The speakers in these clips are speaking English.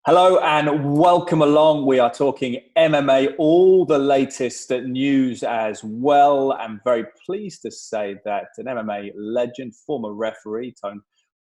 Hello and welcome along. We are talking MMA, all the latest news as well. I'm very pleased to say that an MMA legend, former referee, turned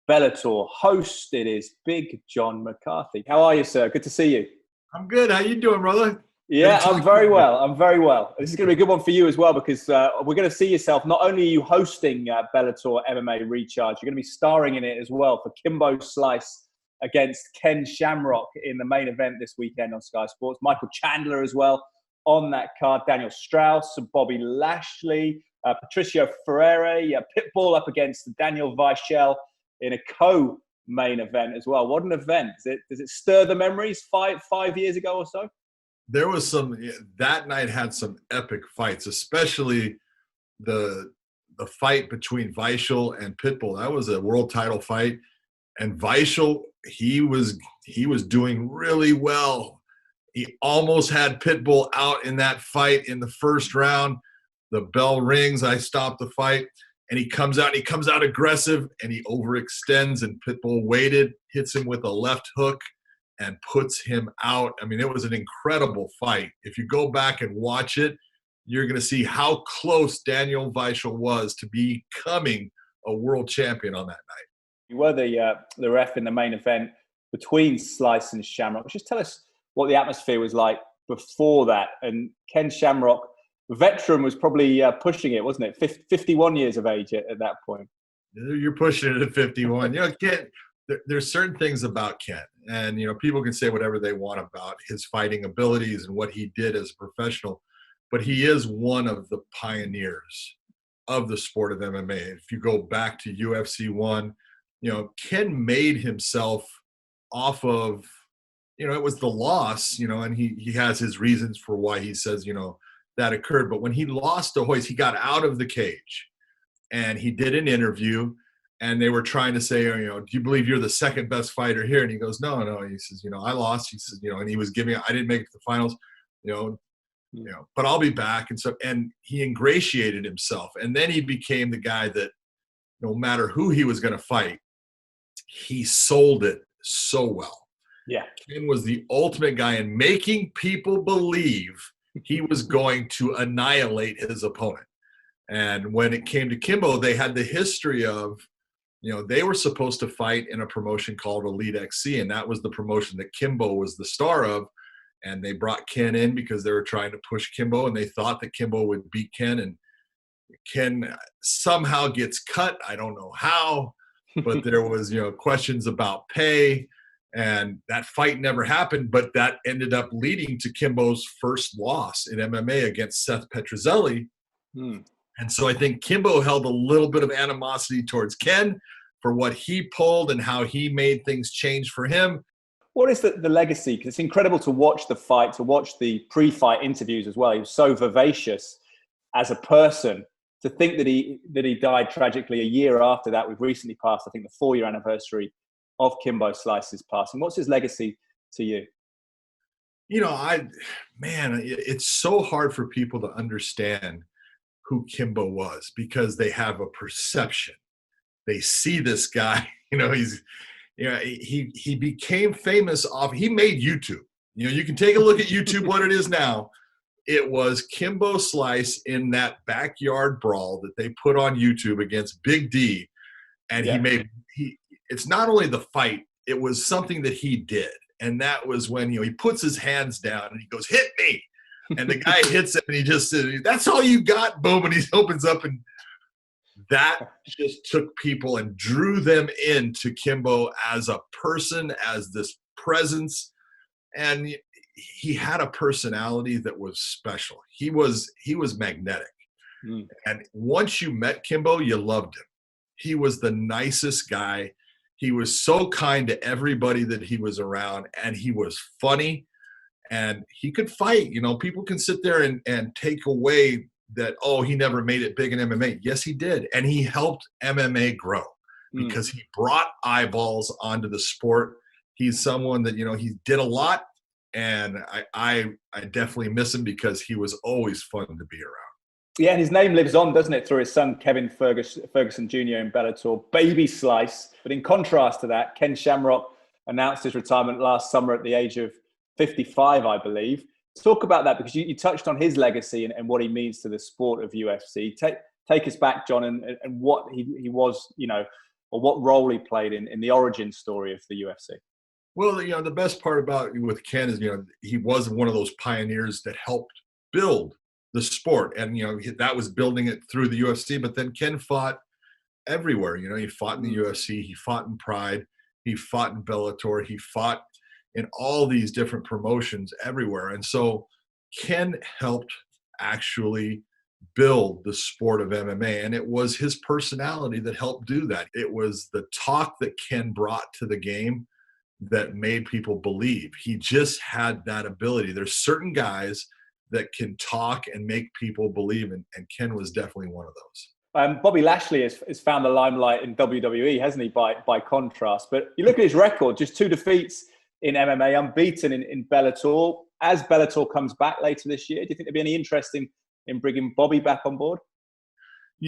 Bellator host, it is Big John McCarthy. How are you, sir? Good to see you. I'm good. How you doing, brother? Yeah, I'm very well. I'm very well. This is going to be a good one for you as well because we're going to see yourself. Not only are you hosting Bellator MMA Recharge, you're going to be starring in it as well for Kimbo Slice against Ken Shamrock in the main event this weekend on Sky Sports. Michael Chandler as well on that card. Daniel Strauss, Bobby Lashley, Patricio Freire, Pitbull up against Daniel Weichel in a co-main event as well. What an event. Does it stir the memories five years ago or so? There was that night had some epic fights, especially the fight between Weichel and Pitbull. That was a world title fight. And Weichel, he was doing really well. He almost had Pitbull out in that fight in the first round. The bell rings. I stop the fight, and he comes out aggressive, and he overextends, and Pitbull waited, hits him with a left hook, and puts him out. I mean, it was an incredible fight. If you go back and watch it, you're going to see how close Daniel Weichel was to becoming a world champion on that night. You were the ref in the main event between Slice and Shamrock. Just tell us what the atmosphere was like before that. And Ken Shamrock, veteran, was probably pushing it, wasn't it? 51 years of age at that point. You're pushing it at 51. Ken, there's certain things about Ken. And, people can say whatever they want about his fighting abilities and what he did as a professional. But he is one of the pioneers of the sport of MMA. If you go back to UFC 1, Ken made himself off of, it was the loss, and he has his reasons for why he says, that occurred. But when he lost to Royce, he got out of the cage and he did an interview and they were trying to say, do you believe you're the second best fighter here? And he goes, no. He says, I lost. He says, and he was I didn't make it to the finals, but I'll be back. And he ingratiated himself. And then he became the guy that no matter who he was going to fight, he sold it so well. Yeah. Ken was the ultimate guy in making people believe he was going to annihilate his opponent. And when it came to Kimbo, they had the history of, they were supposed to fight in a promotion called Elite XC, and that was the promotion that Kimbo was the star of. And they brought Ken in because they were trying to push Kimbo, and they thought that Kimbo would beat Ken. And Ken somehow gets cut. I don't know how. But there was, questions about pay, and that fight never happened. But that ended up leading to Kimbo's first loss in MMA against Seth Petrozelli. And so I think Kimbo held a little bit of animosity towards Ken for what he pulled and how he made things change for him. What is the legacy? Because it's incredible to watch the fight, to watch the pre-fight interviews as well. He was so vivacious as a person. To think that he died tragically a year after that. We've recently passed, I think, the 4-year anniversary of Kimbo Slice's passing. What's his legacy to you? It's so hard for people to understand who Kimbo was because they have a perception. They see this guy, he became famous he made YouTube. You can take a look at YouTube, what it is now. It was Kimbo Slice in that backyard brawl that they put on YouTube against Big D. And it's not only the fight, it was something that he did. And that was when, he puts his hands down and he goes, hit me. And the guy hits him and he just said, that's all you got, boom. And he opens up, and that just took people and drew them into Kimbo as a person, as this presence. And he had a personality that was special. He was magnetic. And once you met Kimbo, you loved him. He was the nicest guy. He was so kind to everybody that he was around, and he was funny, and he could fight. People can sit there and take away that, he never made it big in MMA. Yes, he did. And he helped MMA grow because he brought eyeballs onto the sport. He's someone that, he did a lot. And I definitely miss him because he was always fun to be around. Yeah, and his name lives on, doesn't it, through his son, Kevin Ferguson Jr. in Bellator, Baby Slice. But in contrast to that, Ken Shamrock announced his retirement last summer at the age of 55, I believe. Talk about that, because you touched on his legacy and what he means to the sport of UFC. Take us back, John, and what he was, or what role he played in the origin story of the UFC. Well, the best part about with Ken is, he was one of those pioneers that helped build the sport. And, that was building it through the UFC. But then Ken fought everywhere. He fought in the UFC. He fought in Pride. He fought in Bellator. He fought in all these different promotions everywhere. And so Ken helped actually build the sport of MMA. And it was his personality that helped do that. It was the talk that Ken brought to the game that made people believe. He just had that ability. There's certain guys that can talk and make people believe, and Ken was definitely one of those. Bobby Lashley has found the limelight in WWE, hasn't he, by contrast? But you look at his record, just 2 defeats in MMA, unbeaten in Bellator. As Bellator comes back later this year, do you think there'd be any interest in bringing Bobby back on board?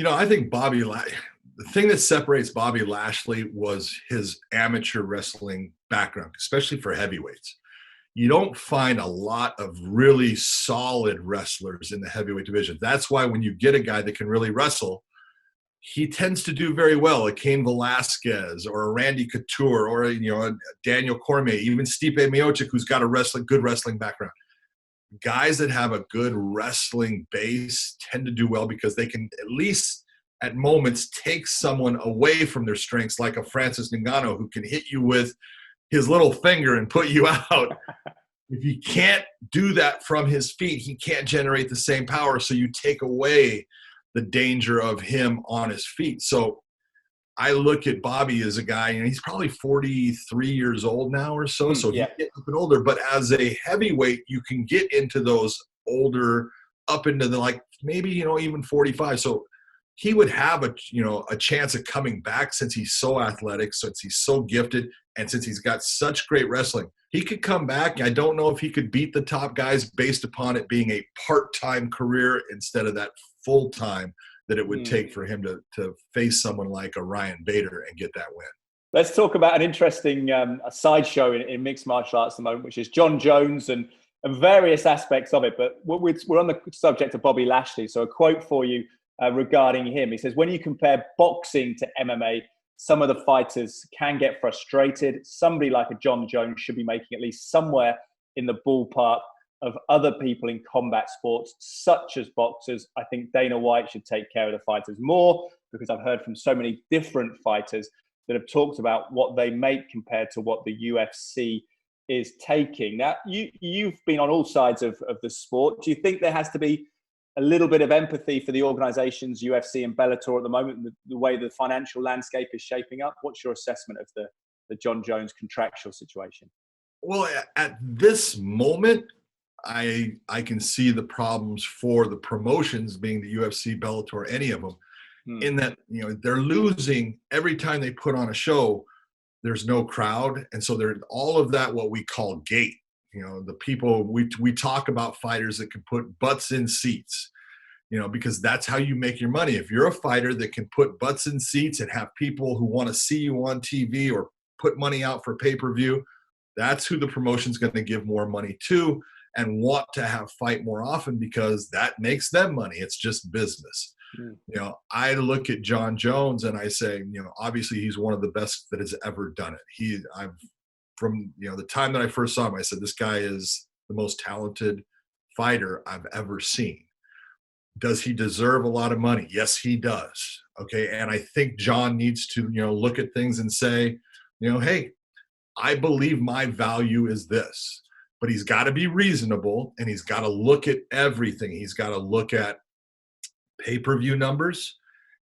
I think the thing that separates Bobby Lashley was his amateur wrestling background, especially for heavyweights. You don't find a lot of really solid wrestlers in the heavyweight division. That's why when you get a guy that can really wrestle, he tends to do very well. A Cain Velasquez or a Randy Couture or a Daniel Cormier, even Stipe Miocic, who's got a good wrestling background. Guys that have a good wrestling base tend to do well because they can at least at moments take someone away from their strengths, like a Francis Ngannou, who can hit you with his little finger and put you out. If he can't do that from his feet, he can't generate the same power. So you take away the danger of him on his feet. So I look at Bobby as a guy, he's probably 43 years old now or so. So yeah. He's getting up and older. But as a heavyweight, you can get into those older, up into the maybe even 45. So he would have a chance of coming back, since he's so athletic, since he's so gifted, and since he's got such great wrestling. He could come back. I don't know if he could beat the top guys based upon it being a part-time career instead of that full-time that it would take for him to face someone like a Ryan Bader and get that win. Let's talk about an interesting a sideshow in mixed martial arts at the moment, which is Jon Jones and various aspects of it. But we're on the subject of Bobby Lashley. So a quote for you regarding him. He says, when you compare boxing to MMA, some of the fighters can get frustrated. Somebody like a Jon Jones should be making at least somewhere in the ballpark of other people in combat sports, such as boxers. I think Dana White should take care of the fighters more, because I've heard from so many different fighters that have talked about what they make compared to what the UFC is taking. Now, you've been on all sides of the sport. Do you think there has to be a little bit of empathy for the organizations, UFC and Bellator at the moment, the way the financial landscape is shaping up? What's your assessment of the Jon Jones contractual situation? Well, at this moment, I can see the problems for the promotions, being the UFC, Bellator, any of them, in that they're losing every time they put on a show. There's no crowd, and so they're all of that what we call gate. The people we talk about, fighters that can put butts in seats, because that's how you make your money. If you're a fighter that can put butts in seats and have people who want to see you on TV or put money out for pay-per-view, that's who the promotion's going to give more money to and want to have fight more often, because that makes them money. It's just business. I look at Jon Jones and I say, obviously he's one of the best that has ever done it. From the time that I first saw him, I said, this guy is the most talented fighter I've ever seen. Does he deserve a lot of money? Yes, he does. Okay. And I think Jon needs to, look at things and say, hey, I believe my value is this. But he's got to be reasonable, and he's got to look at everything. He's got to look at pay-per-view numbers.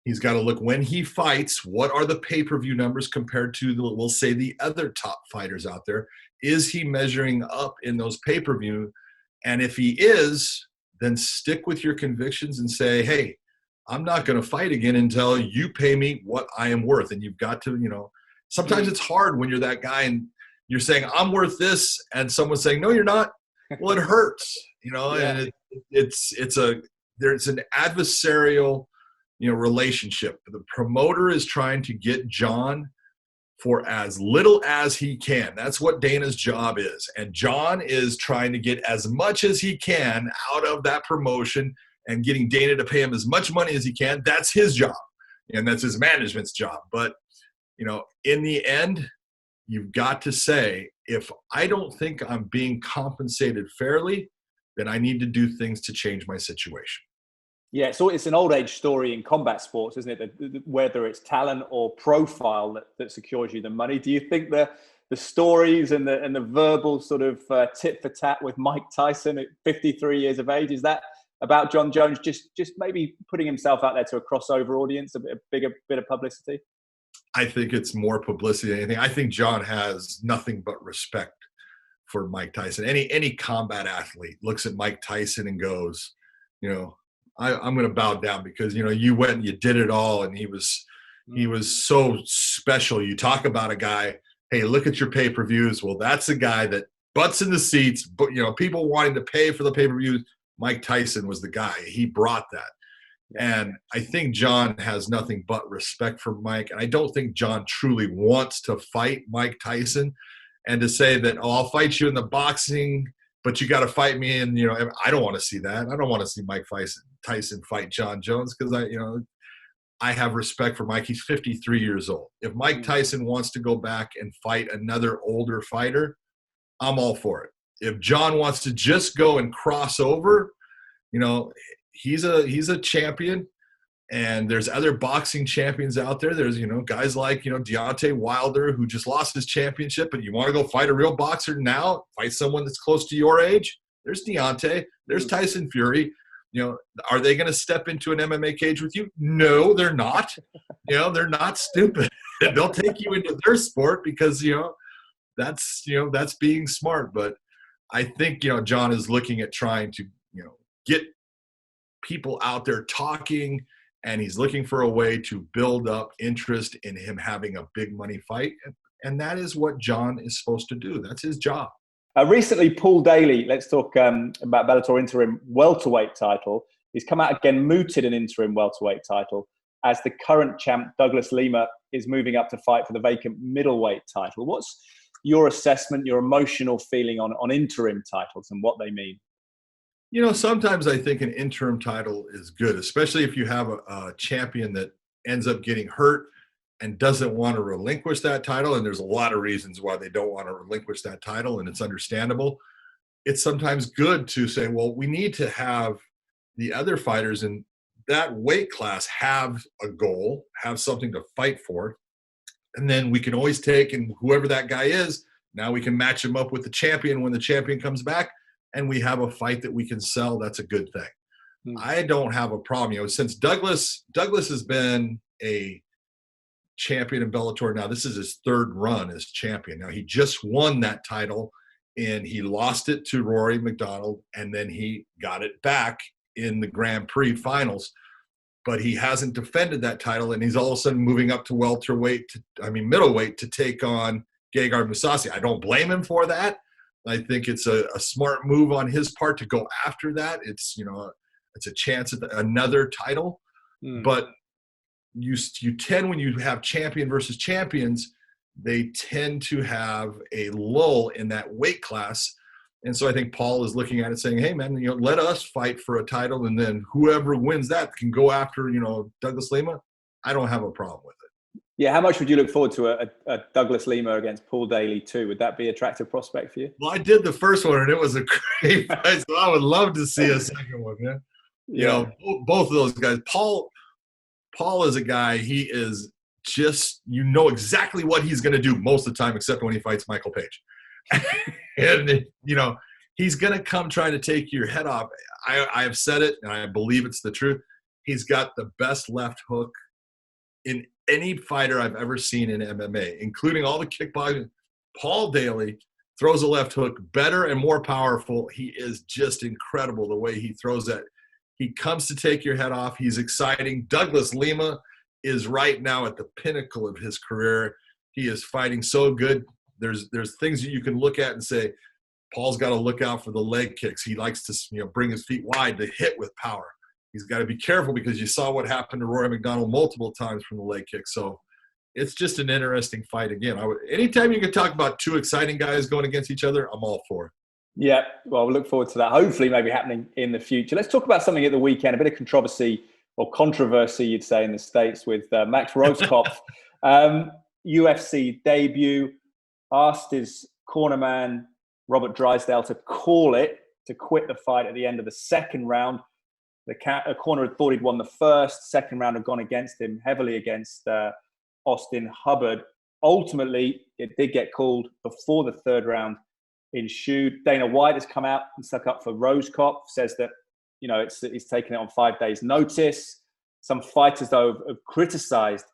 He's got to look when he fights, what are the pay-per-view numbers compared to, we'll say, the other top fighters out there? Is he measuring up in those pay-per-view? And if he is, then stick with your convictions and say, hey, I'm not going to fight again until you pay me what I am worth. And you've got to, sometimes it's hard when you're that guy and you're saying, I'm worth this, and someone's saying, no, you're not. Well, it hurts, and there's an adversarial, relationship. The promoter is trying to get Jon for as little as he can. That's what Dana's job is. And Jon is trying to get as much as he can out of that promotion and getting Dana to pay him as much money as he can. That's his job. And that's his management's job. But, in the end, you've got to say, if I don't think I'm being compensated fairly, then I need to do things to change my situation. Yeah, so it's an old age story in combat sports, isn't it? Whether it's talent or profile that secures you the money. Do you think the stories and the verbal sort of tit for tat with Mike Tyson at 53 years of age, is that about Jon Jones just maybe putting himself out there to a crossover audience, a bigger bit of publicity? I think it's more publicity than anything. I think Jon has nothing but respect for Mike Tyson. Any combat athlete looks at Mike Tyson and goes, I'm going to bow down because, you went and you did it all. And he was so special. You talk about a guy, hey, look at your pay-per-views. Well, that's a guy that butts in the seats, but, people wanting to pay for the pay-per-views. Mike Tyson was the guy. He brought that. And I think Jon has nothing but respect for Mike. And I don't think Jon truly wants to fight Mike Tyson. And to say that, I'll fight you in the boxing, but you got to fight me. And, I don't want to see that. I don't want to see Mike Tyson fight Jon Jones because I have respect for Mike. He's 53 years old. If Mike Tyson wants to go back and fight another older fighter, I'm all for it. If Jon wants to just go and cross over, he's a champion, and there's other boxing champions out there. There's, guys like, Deontay Wilder, who just lost his championship, but you want to go fight a real boxer now, fight someone that's close to your age? There's Deontay. There's Tyson Fury. Are they going to step into an MMA cage with you? No, they're not. They're not stupid. They'll take you into their sport because, that's being smart. But I think, Jon is looking at trying to, get people out there talking, and he's looking for a way to build up interest in him having a big money fight. And that is what Jon is supposed to do. That's his job. Recently, Paul Daly, let's talk about Bellator Interim welterweight title. He's come out again, mooted an interim welterweight title as the current champ, Douglas Lima, is moving up to fight for the vacant middleweight title. What's your assessment, your emotional feeling on interim titles and what they mean? Sometimes I think an interim title is good, especially if you have a champion that ends up getting hurt and doesn't want to relinquish that title. And there's a lot of reasons why they don't want to relinquish that title, and it's understandable. It's sometimes good to say, well, we need to have the other fighters in that weight class have a goal, have something to fight for. And then we can always take, and whoever that guy is, now we can match him up with the champion when the champion comes back, and we have a fight that we can sell. That's a good thing. I don't have a problem. Since Douglas has been a champion in Bellator now, this is his third run as champion. Now, he just won that title, and he lost it to Rory McDonald, and then he got it back in the Grand Prix finals. But he hasn't defended that title, and he's all of a sudden moving up to middleweight to take on Gegard Mousasi. I don't blame him for that. I think it's a smart move on his part to go after that. It's, it's a chance at another title. But you tend, when you have champion versus champions, they tend to have a lull in that weight class. And so I think Paul is looking at it saying, hey, man, let us fight for a title, and then whoever wins that can go after, Douglas Lima. I don't have a problem with it. Yeah, how much would you look forward to a Douglas Lima against Paul Daly too? Would that be an attractive prospect for you? Well, I did the first one, and it was a great fight, so I would love to see a second one, man. Both of those guys. Paul is a guy, he is just, exactly what he's going to do most of the time, except when he fights Michael Page. And, he's going to come trying to take your head off. I have said it, and I believe it's the truth. He's got the best left hook in any fighter I've ever seen in MMA, including all the kickboxing. Paul Daly throws a left hook better and more powerful. He is just incredible the way he throws that. He comes to take your head off. He's exciting. Douglas Lima is right now at the pinnacle of his career. He is fighting so good. There's things that you can look at and say, Paul's got to look out for the leg kicks. He likes to bring his feet wide to hit with power. He's got to be careful because you saw what happened to Rory McDonald multiple times from the leg kick. So it's just an interesting fight again. Anytime you can talk about two exciting guys going against each other, I'm all for it. Yeah, well, we'll look forward to that. Hopefully, maybe happening in the future. Let's talk about something at the weekend, a bit of controversy or controversy, you'd say, in the States with Max Rohskopf. UFC debut, asked his cornerman, Robert Drysdale, to call it, to quit the fight at the end of the second round. The corner had thought he'd won the first. Second round had gone against him, heavily against Austin Hubbard. Ultimately, it did get called before the third round ensued. Dana White has come out and stuck up for Rohskopf, says that, you know, he's taken it on 5 days' notice. Some fighters, though, have criticised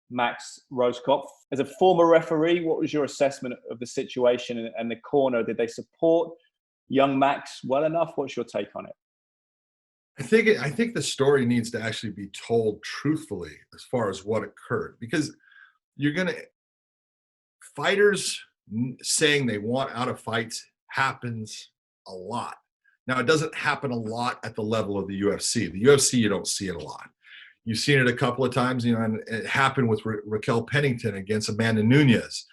Max Rohskopf. As a former referee, what was your assessment of the situation and the corner? Did they support young Max well enough? What's your take on it? I think the story needs to actually be told truthfully as far as what occurred, because fighters saying they want out of fights happens a lot. Now, it doesn't happen a lot at the level of the UFC. The UFC, you don't see it a lot. You've seen it a couple of times, you know, and it happened with Raquel Pennington against Amanda Nunes.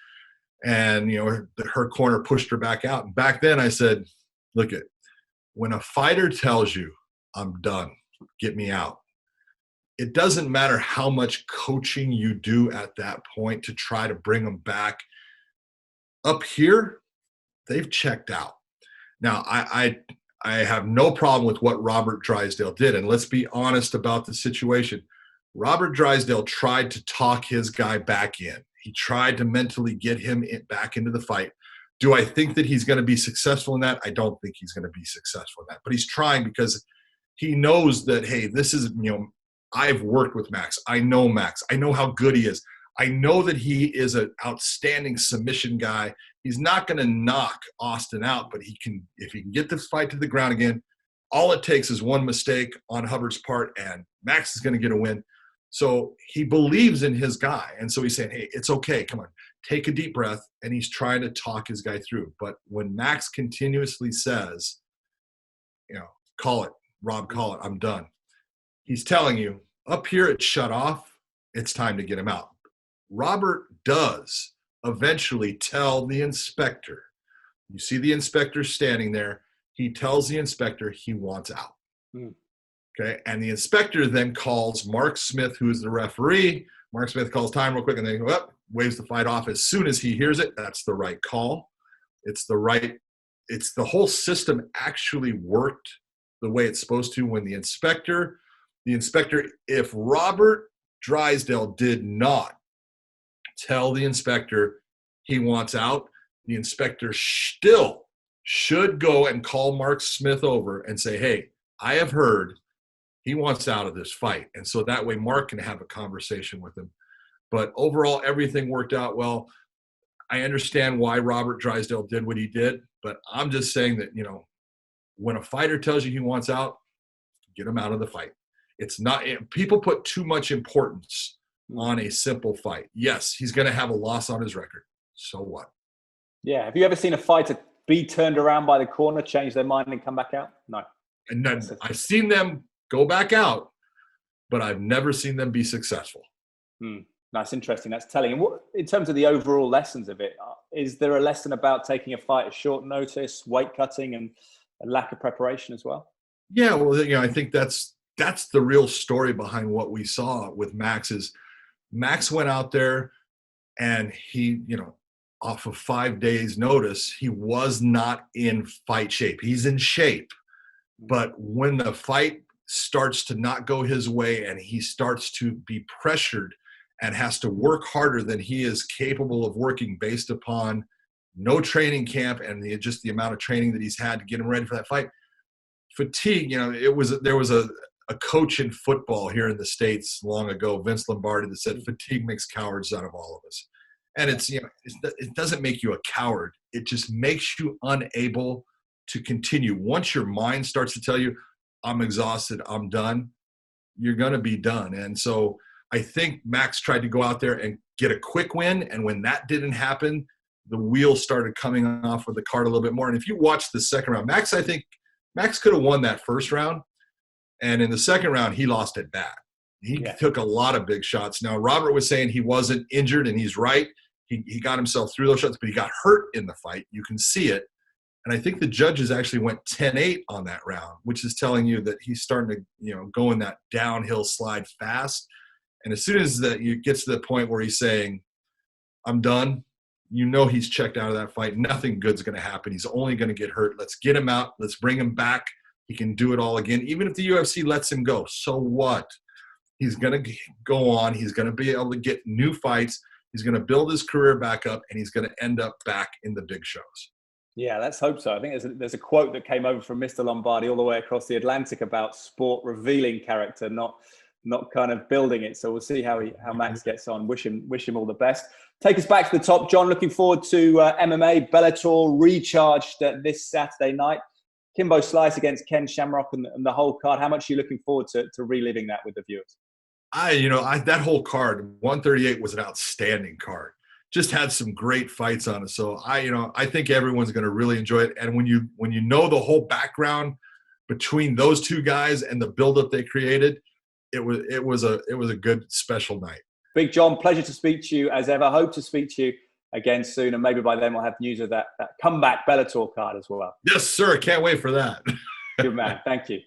And, you know, her corner pushed her back out. And back then I said, look, when a fighter tells you, I'm done, get me out, it doesn't matter how much coaching you do at that point to try to bring them back. Up here, they've checked out. Now, I have no problem with what Robert Drysdale did. And let's be honest about the situation. Robert Drysdale tried to talk his guy back in. He tried to mentally get him back into the fight. Do I think that he's going to be successful in that? I don't think he's going to be successful in that. But he's trying because he knows that, hey, this is, you know, I've worked with Max. I know Max. I know how good he is. I know that he is an outstanding submission guy. He's not going to knock Austin out, but if he can get this fight to the ground again, all it takes is one mistake on Hubbard's part, and Max is going to get a win. So he believes in his guy, and so he's saying, hey, it's okay, come on, take a deep breath, and he's trying to talk his guy through. But when Max continuously says, you know, call it, Rob, call it, I'm done, he's telling you, up here it's shut off, it's time to get him out. Robert does eventually tell the inspector. You see the inspector standing there. He tells the inspector he wants out. Okay, and the inspector then calls Mark Smith, who is the referee. Mark Smith calls time real quick, and then he goes up, waves the fight off as soon as he hears it. That's the right call. It's the whole system actually worked the way it's supposed to when the inspector, if Robert Drysdale did not tell the inspector he wants out, the inspector still should go and call Mark Smith over and say, hey, I have heard he wants out of this fight. And so that way Mark can have a conversation with him. But overall, everything worked out well. I understand why Robert Drysdale did what he did, but I'm just saying that, you know, when a fighter tells you he wants out, get him out of the fight. It's not, people put too much importance on a simple fight. Yes, he's going to have a loss on his record. So what? Yeah. Have you ever seen a fighter be turned around by the corner, change their mind, and come back out? No. And then I've seen them go back out, but I've never seen them be successful. That's interesting. That's telling. And what, in terms of the overall lessons of it, is there a lesson about taking a fight at short notice, weight cutting, and a lack of preparation as well? Yeah, well, you know, I think that's the real story behind what we saw with Max. Is Max went out there and he, you know, off of 5 days notice, he was not in fight shape. He's in shape, but when the fight starts to not go his way and he starts to be pressured and has to work harder than he is capable of working based upon no training camp and just the amount of training that he's had to get him ready for that fight, fatigue, you know, there was a coach in football here in the States long ago, Vince Lombardi, that said fatigue makes cowards out of all of us. And it's, you know, it doesn't make you a coward. It just makes you unable to continue. Once your mind starts to tell you, I'm exhausted, I'm done, you're going to be done. And so I think Max tried to go out there and get a quick win. And when that didn't happen, the wheels started coming off of the cart a little bit more. And if you watch the second round, I think Max could have won that first round. And in the second round, he lost it bad. He took a lot of big shots. Now, Robert was saying he wasn't injured, and he's right. He got himself through those shots, but he got hurt in the fight. You can see it. And I think the judges actually went 10-8 on that round, which is telling you that he's starting to, go in that downhill slide fast. And as soon as you get to the point where he's saying, I'm done, he's checked out of that fight. Nothing good's going to happen. He's only going to get hurt. Let's get him out. Let's bring him back. He can do it all again. Even if the UFC lets him go, so what? He's going to go on. He's going to be able to get new fights. He's going to build his career back up, and he's going to end up back in the big shows. Yeah, let's hope so. I think there's a quote that came over from Mr. Lombardi all the way across the Atlantic about sport revealing character, not kind of building it. So we'll see how Max gets on. Wish him all the best. Take us back to the top, John. Looking forward to MMA Bellator recharged this Saturday night. Kimbo Slice against Ken Shamrock and the whole card. How much are you looking forward to reliving that with the viewers? That whole card, 138, was an outstanding card. Just had some great fights on it. So I think everyone's going to really enjoy it. And when you know the whole background between those two guys and the buildup they created, it was a good special night. Big John, pleasure to speak to you as ever. Hope to speak to you again soon, and maybe by then we'll have news of that comeback Bellator card as well. Yes, sir. Can't wait for that. Good man. Thank you.